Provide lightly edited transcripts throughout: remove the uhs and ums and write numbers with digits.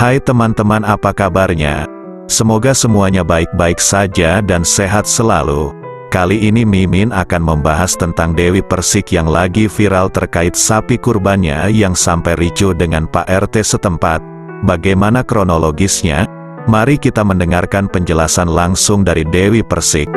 Hai teman-teman, apa kabarnya? Semoga semuanya baik-baik saja dan sehat selalu. Kali ini Mimin akan membahas tentang Dewi Persik yang lagi viral terkait sapi kurbannya yang sampai ricuh dengan Pak RT setempat. Bagaimana kronologisnya? Mari kita mendengarkan penjelasan langsung dari Dewi Persik.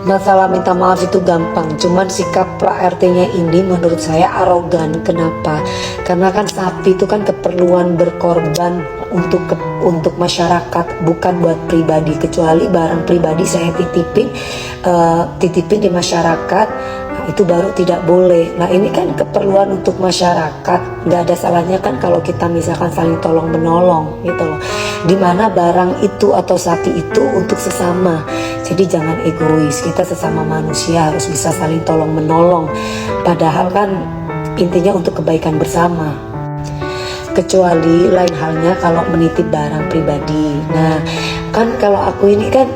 Masalah minta maaf itu gampang, cuman sikap Pak RT-nya ini menurut saya arogan. Kenapa? Karena kan sapi itu kan keperluan berkorban untuk masyarakat, bukan buat pribadi. Kecuali barang pribadi saya titipin di masyarakat, nah, itu baru tidak boleh. Nah ini kan keperluan untuk masyarakat, nggak ada salahnya kan kalau kita misalkan saling tolong menolong gitu loh. Dimana barang itu atau sapi itu untuk sesama. Jadi jangan egois, kita sesama manusia harus bisa saling tolong menolong. Padahal kan intinya untuk kebaikan bersama. Kecuali lain halnya kalau menitip barang pribadi. Nah kan kalau aku ini kan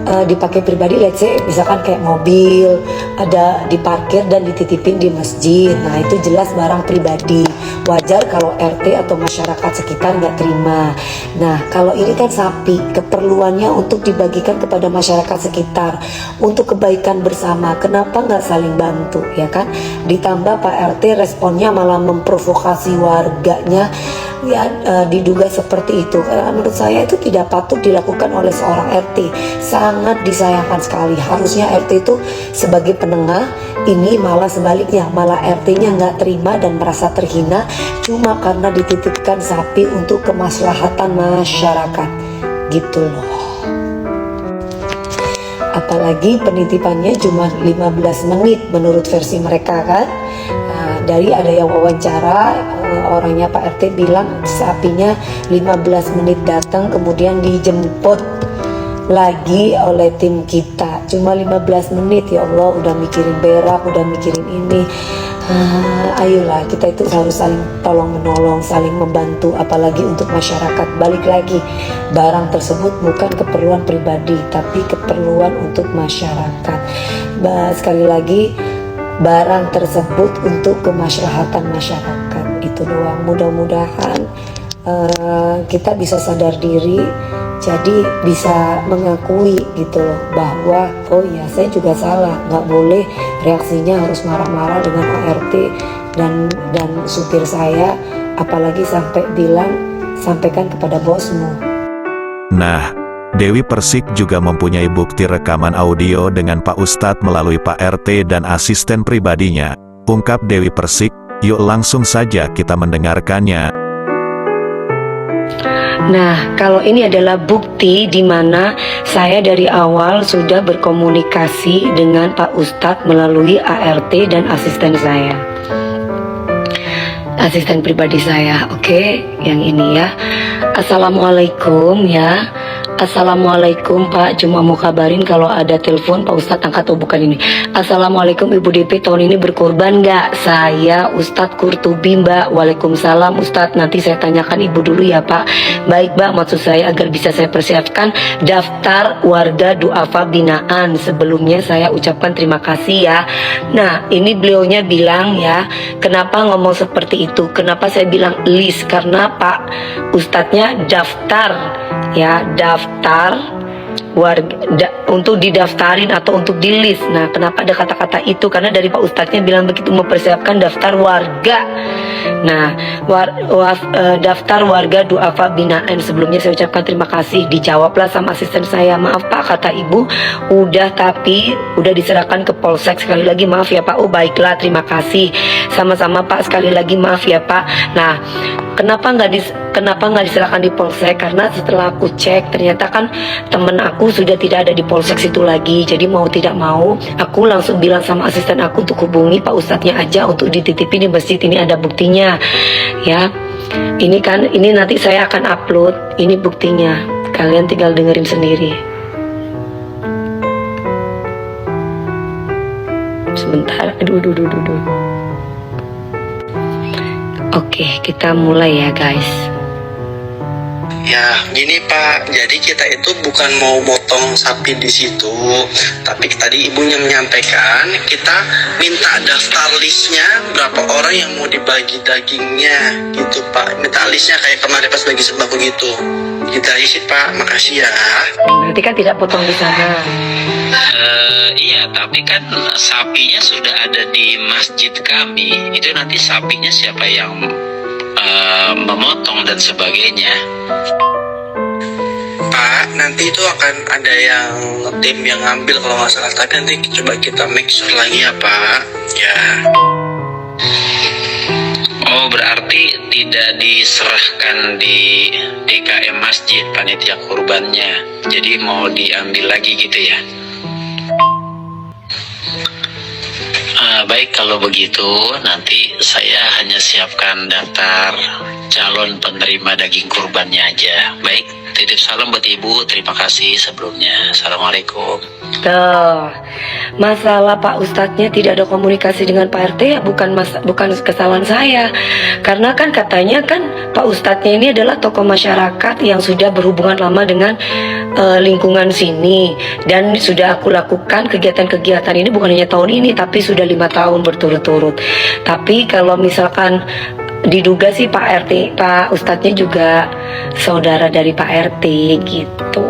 dipakai pribadi, let's say misalkan kayak mobil ada diparkir dan dititipin di masjid, nah itu jelas barang pribadi, wajar kalau RT atau masyarakat sekitar nggak terima. Nah kalau ini kan sapi, keperluannya untuk dibagikan kepada masyarakat sekitar untuk kebaikan bersama, kenapa nggak saling bantu ya kan? Ditambah Pak RT responnya malah memprovokasi warganya, ya diduga seperti itu. Menurut saya itu tidak patut dilakukan oleh seorang RT, sangat disayangkan sekali. Harusnya RT itu sebagai penengah, ini malah sebaliknya, malah RT-nya nggak terima dan merasa terhina cuma karena dititipkan sapi untuk kemaslahatan masyarakat gitu loh. Apalagi penitipannya cuma 15 menit menurut versi mereka kan. Dari ada yang wawancara, orangnya Pak RT bilang sapinya 15 menit datang, kemudian dijemput lagi oleh tim kita cuma 15 menit. Ya Allah, udah mikirin berak, udah mikirin ini. Ayolah, kita itu harus saling tolong menolong, saling membantu, apalagi untuk masyarakat. Balik lagi, barang tersebut bukan keperluan pribadi tapi keperluan untuk masyarakat. Sekali lagi, barang tersebut untuk kemaslahatan masyarakat, itu doang. Mudah-mudahan kita bisa sadar diri, jadi bisa mengakui gitu loh, bahwa oh ya saya juga salah, nggak boleh reaksinya harus marah-marah dengan ART dan supir saya, apalagi sampai bilang sampaikan kepada bosmu. Nah, Dewi Persik juga mempunyai bukti rekaman audio dengan Pak Ustadz melalui Pak RT dan asisten pribadinya. Ungkap Dewi Persik, yuk langsung saja kita mendengarkannya. Nah, kalau ini adalah bukti di mana saya dari awal sudah berkomunikasi dengan Pak Ustadz melalui ART dan asisten saya, asisten pribadi saya. Oke, yang ini ya. Assalamualaikum ya. Assalamualaikum Pak, cuma mau kabarin kalau ada telepon Pak Ustadz angkat atau bukan ini. Assalamualaikum Ibu DP, tahun ini berkorban nggak? Saya Ustadz Kurtubi Mbak. Waalaikumsalam Ustadz, nanti saya tanyakan Ibu dulu ya Pak. Baik Mbak, maksud saya agar bisa saya persiapkan daftar warga duafa binaan. Sebelumnya saya ucapkan terima kasih ya. Nah ini beliaunya bilang ya, kenapa ngomong seperti itu? Kenapa saya bilang list? Karena Pak Ustadznya daftar ya, daftar warga untuk didaftarin atau untuk di list. Nah kenapa ada kata-kata itu? Karena dari Pak Ustadznya bilang begitu, mempersiapkan daftar warga. Nah daftar warga duafa binaan. Sebelumnya saya ucapkan terima kasih. Dijawablah sama asisten saya, maaf Pak, kata Ibu udah, tapi udah diserahkan ke Polsek. Sekali lagi maaf ya Pak. Oh baiklah, terima kasih. Sama-sama Pak, sekali lagi maaf ya Pak. Nah kenapa nggak diserahkan di Polsek? Karena setelah aku cek, ternyata kan temen aku sudah tidak ada di Polsek situ lagi. Jadi mau tidak mau, aku langsung bilang sama asisten aku untuk hubungi Pak Ustadznya aja untuk dititipin di masjid. Ini ada buktinya ya. Ini kan, ini nanti saya akan upload. Ini buktinya, kalian tinggal dengerin sendiri. Sebentar, aduh. Oke, kita mulai ya guys. Ya, gini Pak, jadi kita itu bukan mau motong sapi di situ, tapi tadi ibunya menyampaikan kita minta daftar listnya berapa orang yang mau dibagi dagingnya, gitu Pak. Minta listnya kayak kemarin pas bagi sembako gitu. Gitu aja sih Pak, makasih ya. Berarti kan tidak potong di sana. Iya, tapi kan sapinya sudah ada di masjid kami. Itu nanti sapinya siapa yang memotong dan sebagainya. Pak, nanti itu akan ada yang tim yang ngambil kalau nggak salah. Tapi nanti coba kita make sure lagi ya Pak. Ya. Oh, berarti tidak diserahkan di DKM masjid panitia kurbannya. Jadi mau diambil lagi gitu ya. Baik, kalau begitu nanti saya hanya siapkan daftar calon penerima daging kurbannya aja. Baik, titip salam buat ibu. Terima kasih sebelumnya. Assalamualaikum. Tuh, masalah Pak Ustadznya tidak ada komunikasi dengan Pak RT ya bukan kesalahan saya. Karena kan katanya kan Pak Ustadznya ini adalah tokoh masyarakat yang sudah berhubungan lama dengan lingkungan sini, dan sudah aku lakukan kegiatan-kegiatan ini bukan hanya tahun ini tapi sudah 5 tahun berturut-turut. Tapi kalau misalkan diduga sih Pak RT, Pak Ustadznya juga saudara dari Pak RT gitu.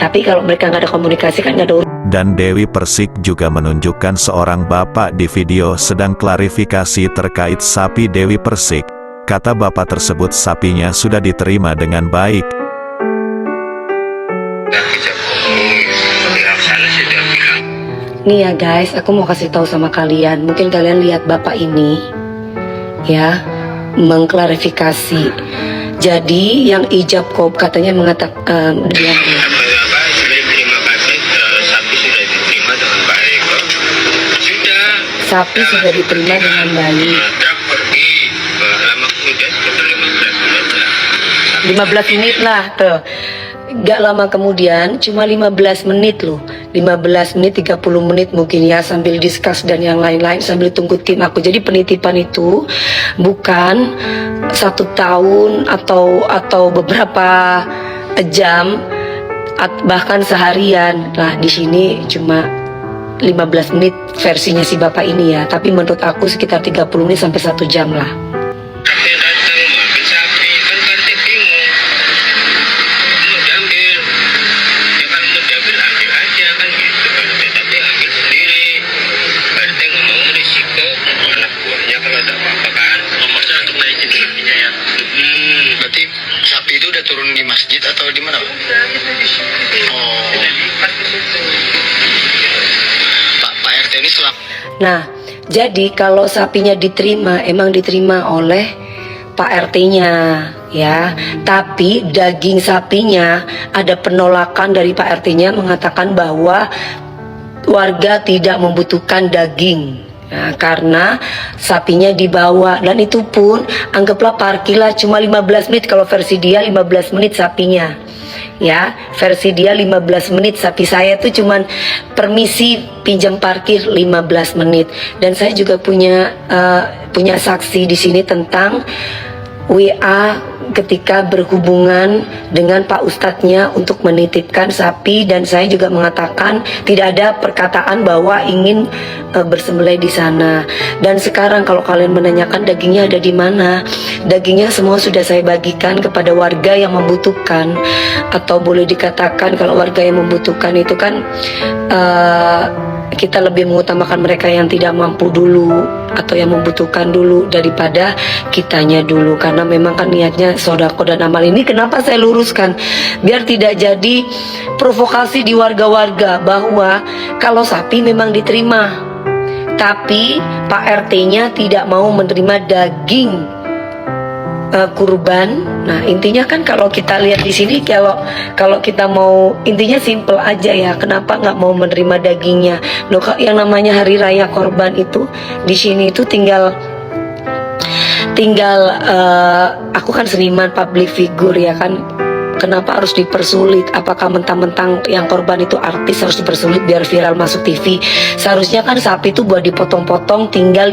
Tapi kalau mereka nggak ada komunikasi kan nggak ada Dan Dewi Persik juga menunjukkan seorang bapak di video sedang klarifikasi terkait sapi Dewi Persik. Kata bapak tersebut sapinya sudah diterima dengan baik. Nih ya guys, aku mau kasih tahu sama kalian. Mungkin kalian lihat bapak ini ya, mengklarifikasi. Jadi yang ijab kop katanya mengatakan dia sapi sudah diterima dengan baik. 15 menit lah tuh. Gak lama kemudian, cuma 15 menit loh, 15 menit 30 menit mungkin ya, sambil discuss dan yang lain-lain sambil tunggu tim aku. Jadi penitipan itu bukan 1 tahun atau beberapa jam, bahkan seharian. Nah di sini cuma 15 menit versinya si bapak ini ya, tapi menurut aku sekitar 30 menit sampai 1 jam lah. Sapi itu udah turun di masjid atau di mana? Oh. Pak RT ini Nah, jadi kalau sapinya diterima, emang diterima oleh Pak RT-nya ya. Tapi daging sapinya ada penolakan dari Pak RT-nya mengatakan bahwa warga tidak membutuhkan daging. Nah, karena sapinya dibawa, dan itu pun anggaplah parkirlah cuma 15 menit kalau versi dia 15 menit sapinya. Ya, versi dia 15 menit, sapi saya tuh cuman permisi pinjam parkir 15 menit. Dan saya juga punya saksi di sini tentang WA ketika berhubungan dengan Pak Ustadznya untuk menitipkan sapi, dan saya juga mengatakan tidak ada perkataan bahwa ingin bersembelih di sana. Dan sekarang kalau kalian menanyakan dagingnya ada di mana, dagingnya semua sudah saya bagikan kepada warga yang membutuhkan, atau boleh dikatakan kalau warga yang membutuhkan itu kan kita lebih mengutamakan mereka yang tidak mampu dulu atau yang membutuhkan dulu daripada kitanya dulu, karena memang kan niatnya sodako dan amal. Ini kenapa saya luruskan biar tidak jadi provokasi di warga-warga bahwa kalau sapi memang diterima tapi Pak RT-nya tidak mau menerima daging kurban. Nah intinya kan kalau kita lihat di sini, kalau kita mau, intinya simple aja ya, kenapa nggak mau menerima dagingnya? Loh, yang namanya hari raya korban itu di sini itu tinggal aku kan seniman public figure ya kan, Kenapa harus dipersulit? Apakah mentang-mentang yang korban itu artis harus dipersulit biar viral masuk TV? Seharusnya kan sapi itu buat dipotong-potong, tinggal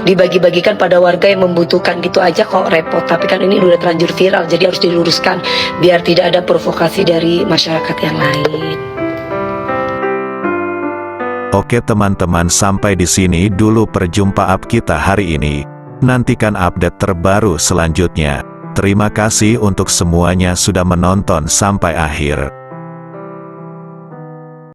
dibagi-bagikan pada warga yang membutuhkan, gitu aja kok repot. Tapi kan ini udah terlanjur viral, jadi harus diluruskan biar tidak ada provokasi dari masyarakat yang lain. Oke teman-teman, sampai di sini dulu perjumpaan kita hari ini. Nantikan update terbaru selanjutnya. Terima kasih untuk semuanya sudah menonton sampai akhir.